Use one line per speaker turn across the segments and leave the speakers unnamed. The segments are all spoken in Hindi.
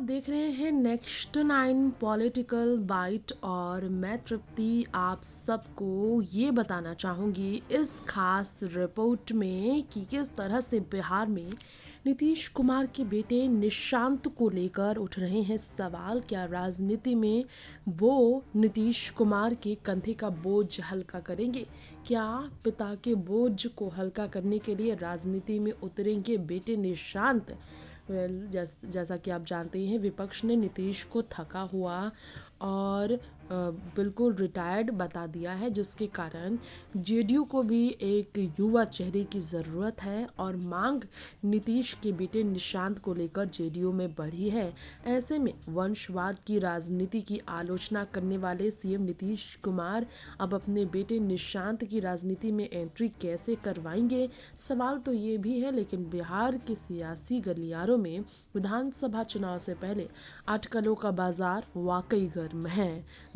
आप देख रहे हैं नेक्स्ट 9 पॉलिटिकल बाइट और मैं तृप्ति आप सबको ये बताना चाहूँगी इस खास रिपोर्ट में कि किस तरह से बिहार में नीतीश कुमार के बेटे निशांत को लेकर उठ रहे हैं सवाल। क्या राजनीति में वो नीतीश कुमार के कंधे का बोझ हल्का करेंगे? क्या पिता के बोझ को हल्का करने के लिए राजनीति में उतरेंगे बेटे निशांत? जैसा कि आप जानते ही हैं, विपक्ष ने नीतीश को थका हुआ और बिल्कुल रिटायर्ड बता दिया है, जिसके कारण जेडीयू को भी एक युवा चेहरे की ज़रूरत है और मांग नीतीश के बेटे निशांत को लेकर जेडीयू में बढ़ी है। ऐसे में वंशवाद की राजनीति की आलोचना करने वाले सीएम नीतीश कुमार अब अपने बेटे निशांत की राजनीति में एंट्री कैसे करवाएंगे? सवाल तो ये भी है, लेकिन बिहार के सियासी गलियारों में विधानसभा चुनाव से पहले अटकलों का बाजार वाकई गर्म है।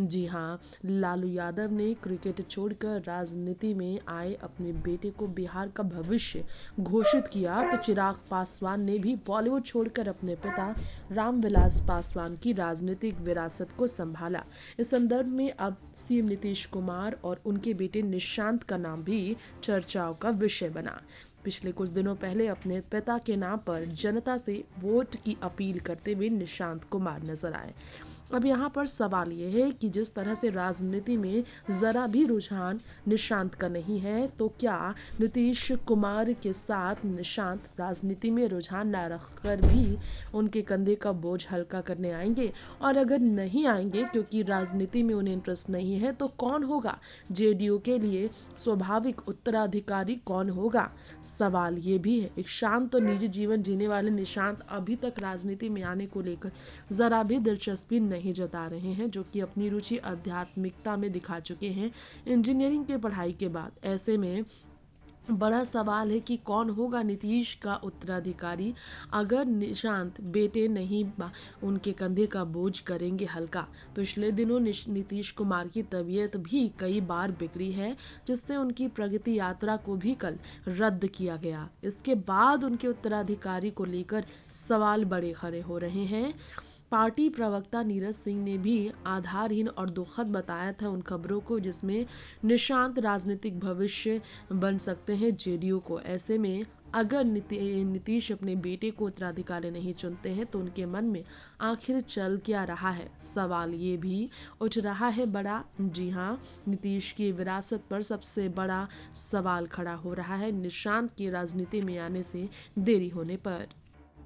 जी हाँ, लालू यादव ने क्रिकेट छोड़कर राजनीति में आए अपने बेटे को बिहार का भविष्य घोषित किया, तो चिराग पासवान ने भी बॉलीवुड छोड़कर अपने पिता रामविलास पासवान की राजनीतिक विरासत को संभाला। इस संदर्भ में अब सीएम नीतीश कुमार और उनके बेटे निशांत का नाम भी चर्चाओं का विषय बना। पिछले कुछ दिनों पहले अपने पिता के नाम पर जनता से वोट की अपील करते हुए निशांत कुमार नजर आए। अब यहाँ पर सवाल ये है कि जिस तरह से राजनीति में ज़रा भी रुझान निशांत का नहीं है, तो क्या नीतीश कुमार के साथ निशांत राजनीति में रुझान न रखकर भी उनके कंधे का बोझ हल्का करने आएंगे? और अगर नहीं आएंगे क्योंकि राजनीति में उन्हें इंटरेस्ट नहीं है, तो कौन होगा जेडीयू के लिए स्वाभाविक उत्तराधिकारी? कौन होगा? सवाल ये भी है। एक शांत और निजी जीवन जीने वाले निशांत अभी तक राजनीति में आने को लेकर ज़रा भी दिलचस्पी नहीं जता रहे हैं, जो कि अपनी रुचि आध्यात्मिकता में दिखा चुके हैं इंजीनियरिंग की पढ़ाई के बाद। ऐसे में बड़ा सवाल है कि कौन होगा नीतीश का उत्तराधिकारी अगर निशांत बेटे नहीं उनके कंधे का बोझ करेंगे हल्का। पिछले दिनों नीतीश कुमार की तबीयत भी कई बार बिगड़ी है, जिससे उनकी प्रगति यात्रा को भी कल रद्द किया गया। इसके बाद उनके उत्तराधिकारी को लेकर सवाल बड़े खड़े हो रहे हैं। पार्टी प्रवक्ता नीरज सिंह ने भी आधारहीन और दुखद बताया था उन खबरों को जिसमें निशांत राजनीतिक भविष्य बन सकते हैं जेडीयू को। ऐसे में अगर नीतीश अपने बेटे को उत्तराधिकारी नहीं चुनते हैं, तो उनके मन में आखिर चल क्या रहा है? सवाल ये भी उठ रहा है बड़ा। जी हाँ, नीतीश की विरासत पर सबसे बड़ा सवाल खड़ा हो रहा है निशांत की राजनीति में आने से देरी होने पर।